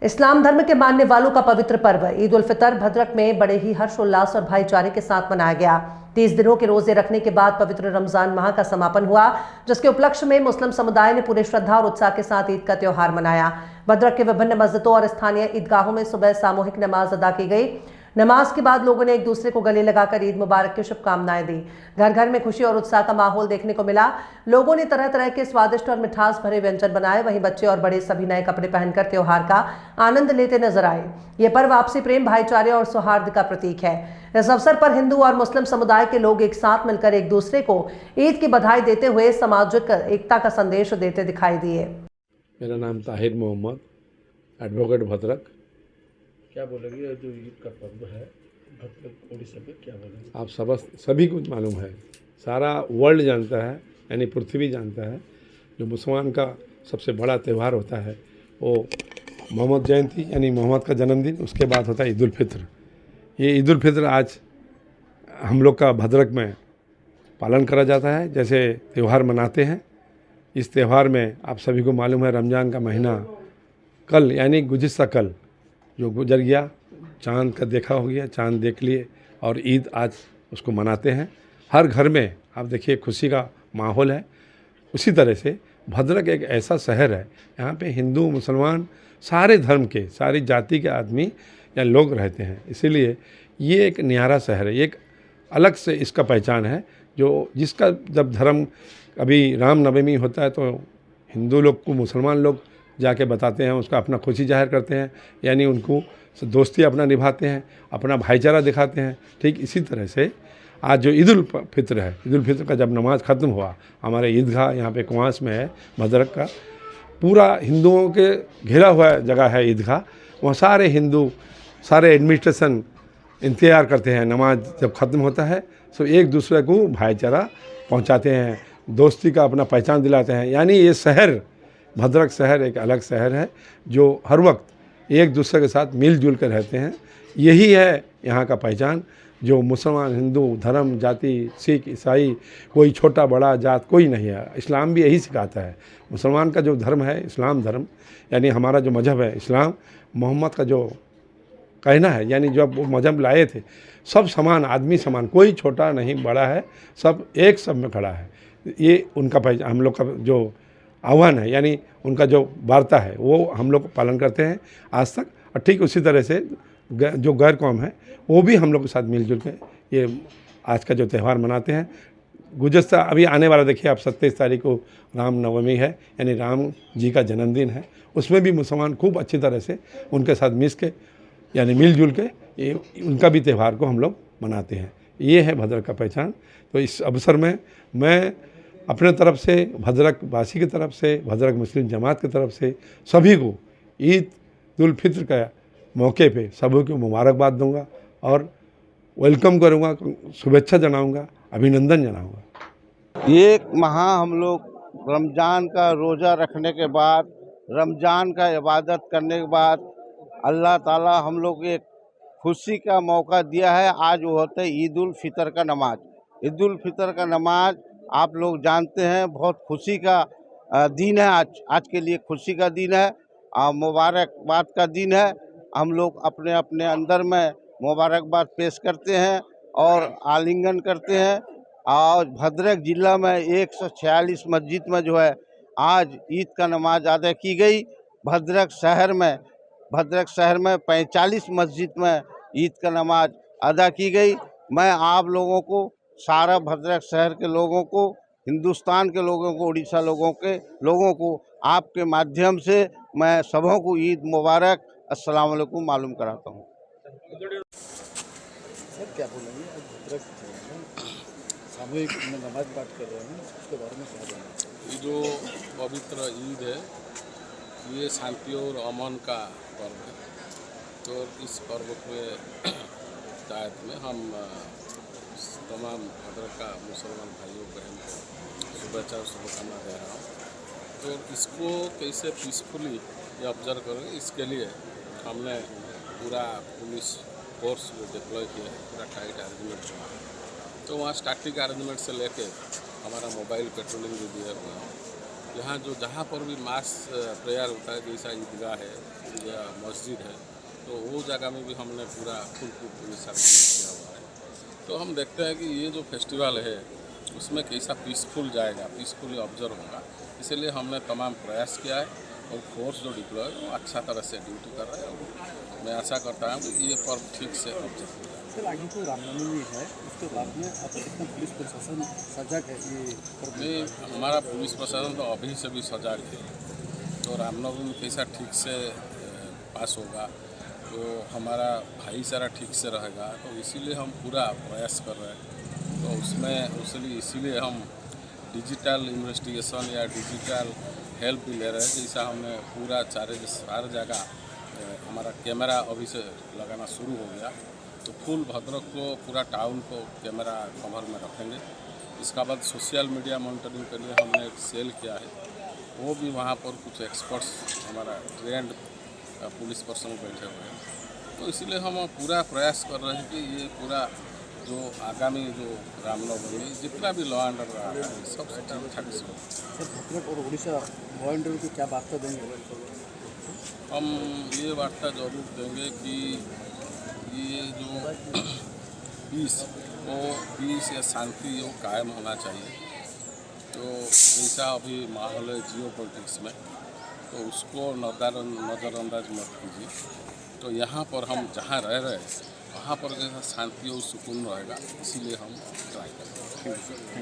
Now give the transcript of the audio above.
इस्लाम धर्म के मानने वालों का पवित्र पर्व ईद उल फितर भद्रक में बड़े ही हर्षोल्लास और भाईचारे के साथ मनाया गया। 30 दिनों के रोजे रखने के बाद पवित्र रमजान माह का समापन हुआ, जिसके उपलक्ष्य में मुस्लिम समुदाय ने पूरे श्रद्धा और उत्साह के साथ ईद का त्योहार मनाया। भद्रक के विभिन्न मस्जिदों और स्थानीय ईदगाहों में सुबह सामूहिक नमाज अदा की गई। नमाज के बाद लोगों ने एक दूसरे को गले लगाकर ईद मुबारक की शुभकामनाएं दी। घर घर में खुशी और उत्साह का माहौल देखने को मिला। लोगों ने तरह तरह के स्वादिष्ट और मिठास भरे व्यंजन बनाए। वहीं बच्चे और बड़े सभी नए कपड़े पहनकर त्योहार का आनंद लेते नजर आए। ये पर्व आपसी प्रेम, भाईचारे और सौहार्द का प्रतीक है। इस अवसर पर हिंदू और मुस्लिम समुदाय के लोग एक साथ मिलकर एक दूसरे को ईद की बधाई देते हुए सामाजिक एकता का संदेश देते दिखाई दिए। मेरा नाम ताहिर मोहम्मद, एडवोकेट भद्रक। क्या बोलेंगे जो ईद का पर्व है भद्रक उड़ीसा में, क्या बोलेंगे आप सभी को मालूम है, सारा वर्ल्ड जानता है, यानी पृथ्वी जानता है, जो मुसलमान का सबसे बड़ा त्यौहार होता है वो मोहम्मद जयंती यानी मोहम्मद का जन्मदिन, उसके बाद होता है ईद उल फितर। ये ईद उल फितर आज हम लोग का भद्रक में पालन करा जाता है, जैसे त्यौहार मनाते हैं। इस त्यौहार में आप सभी को मालूम है रमज़ान का महीना कल यानी गुज़िश्ता कल जो गुजर गया, चाँद का देखा हो गया, चाँद देख लिए और ईद आज उसको मनाते हैं। हर घर में आप देखिए खुशी का माहौल है। उसी तरह से भद्रक एक ऐसा शहर है, यहाँ पे हिंदू मुसलमान सारे धर्म के, सारी जाति के आदमी या लोग रहते हैं। इसीलिए ये एक नियारा शहर है, एक अलग से इसका पहचान है। जो जिसका जब धर्म अभी रामनवमी होता है तो हिंदू लोग को मुसलमान लोग जाके बताते हैं, उसका अपना खुशी जाहिर करते हैं, यानी उनको दोस्ती अपना निभाते हैं, अपना भाईचारा दिखाते हैं। ठीक इसी तरह से आज जो ईद उल फितर है, ईद उल फितर का जब नमाज ख़त्म हुआ, हमारे ईदगाह यहाँ पे कुआंस में है भद्रक का, पूरा हिंदुओं के घिरा हुआ जगह है ईदगाह। वहाँ सारे हिंदू, सारे एडमिनिस्ट्रेशन इंतज़ार करते हैं, नमाज जब ख़त्म होता है तो एक दूसरे को भाईचारा पहुँचाते हैं, दोस्ती का अपना पहचान दिलाते हैं। यानी ये शहर, भद्रक शहर एक अलग शहर है जो हर वक्त एक दूसरे के साथ मिलजुल कर रहते हैं। यही है यहाँ का पहचान, जो मुसलमान, हिंदू, धर्म, जाति, सिख, ईसाई, कोई छोटा बड़ा जात कोई नहीं है। इस्लाम भी यही सिखाता है। मुसलमान का जो धर्म है इस्लाम धर्म, यानी हमारा जो मज़हब है इस्लाम, मोहम्मद का जो कहना है, यानी जब वो मज़हब लाए थे सब समान, आदमी समान, कोई छोटा नहीं बड़ा है, सब एक सब में खड़ा है। ये उनका पहचान, हम लोग का जो आह्वान है, यानी उनका जो वार्ता है वो हम लोग पालन करते हैं आज तक। और ठीक उसी तरह से जो गैर कौम है वो भी हम लोग के साथ मिलजुल के ये आज का जो त्यौहार मनाते हैं। गुज़श्ता अभी आने वाला देखिए आप 27 तारीख को रामनवमी है, यानी राम जी का जन्मदिन है। उसमें भी मुसलमान खूब अच्छी तरह से उनके साथ मिल के यानी मिलजुल के ये उनका भी त्यौहार को हम लोग मनाते हैं। ये है भद्रक का पहचान। तो इस अवसर में मैं अपने तरफ से, भद्रक वासी की तरफ से, भद्रक मुस्लिम जमात की तरफ से सभी को ईद उल फितर का मौके पे सभी को मुबारकबाद दूंगा और वेलकम करूंगा, शुभेच्छा जनाऊंगा, अभिनंदन जनाऊंगा। एक माह हम लोग रमज़ान का रोज़ा रखने के बाद, रमज़ान का इबादत करने के बाद अल्लाह ताला हम लोग एक खुशी का मौका दिया है। आज वो होता है ईद उल फितर का नमाज। ईद उल फितर का नमाज आप लोग जानते हैं बहुत खुशी का दिन है। आज के लिए खुशी का दिन है, मुबारकबाद का दिन है। हम लोग अपने अपने अंदर में मुबारकबाद पेश करते हैं और आलिंगन करते हैं। और भद्रक ज़िला में 146 मस्जिद में जो है आज ईद का नमाज अदा की गई। भद्रक शहर में 45 मस्जिद में ईद का नमाज अदा की गई। मैं आप लोगों को, सारा भद्रक शहर के लोगों को, हिंदुस्तान के लोगों को, उड़ीसा लोगों को आपके माध्यम से मैं सबों को ईद मुबारक, अस्सलाम वालेकुम मालूम कराता हूँ। क्या बोलेंगे भद्रक सामूहिक नमाज पाठ कर रहे हैं, उसके बारे में क्या बोलेंगे? ये जो पवित्र ईद है ये शांति और अमन का पर्व है। तो इस पर्व के तहत में हम तमाम भद्रक का मुसलमान भाइयों बहन को शुभेच्छा और शुभकामना दे रहा हूँ। तो इसको कैसे पीसफुली ऑब्जर्व करें, इसके लिए हमने पूरा पुलिस फोर्स जो डिप्लॉय किया है, पूरा टाइट अरेंजमेंट हुआ है। तो वहाँ स्टैटिक अरेंजमेंट से लेके हमारा मोबाइल पेट्रोलिंग भी दिया हुआ है। यहाँ जो जहाँ पर भी मास प्रेयर होता है, जैसा ईदगाह है, या मस्जिद है, तो वो जगह में भी हमने पूरा फुल पुलिस अरेंजमेंट किया हुआ है। तो हम देखते हैं कि ये जो फेस्टिवल है उसमें कैसा पीसफुल जाएगा, पीसफुली ऑब्जर्व होगा, इसीलिए हमने तमाम प्रयास किया है और फोर्स जो डिप्लॉय है वो अच्छा तरह से ड्यूटी कर रहा है और मैं आशा करता हूँ कि ये पर्व ठीक से ऑब्जर्व होगा। सर आगे तो रामनवमी है, उसके बाद में अब कितना पुलिस प्रशासन सजग है ये पर्व में? नहीं, हमारा पुलिस प्रशासन तो अभी से भी सजग है। तो रामनवमी कैसा ठीक से पास होगा, तो हमारा भाईचारा ठीक से रहेगा, तो इसीलिए हम पूरा प्रयास कर रहे हैं। तो उसमें इसीलिए हम डिजिटल इन्वेस्टिगेशन या डिजिटल हेल्प भी ले रहे हैं। जैसा हमने पूरा सारे जगह हमारा कैमरा अभी से लगाना शुरू हो गया, तो फुल भद्रक को पूरा टाउन को कैमरा कवर में रखेंगे। इसका बाद सोशल मीडिया मॉनिटरिंग के लिए हमने एक सेल किया है, वो भी वहाँ पर कुछ एक्सपर्ट्स हमारा ट्रेंड पुलिस पर्सन बैठे हुए हैं। तो इसीलिए हम पूरा प्रयास कर रहे हैं कि ये पूरा जो आगामी जो रामनवमी जितना भी लॉ एंड ऑर्डर आ रहा है सब ठीक ठाक से हो। सर भद्रक और उड़ीसा लॉ एंड ऑर्डर को क्या वार्ता देंगे? हम ये वार्ता जरूर देंगे कि ये जो पीस या शांति वो कायम होना चाहिए। तो जैसा अभी माहौल है जियो पॉलिटिक्स में, तो उसको नज़रअंदाज मत कीजिए। तो यहाँ पर हम जहाँ रह रहे हैं वहाँ पर जैसा शांति और सुकून रहेगा, इसीलिए हम ट्राई करेंगे।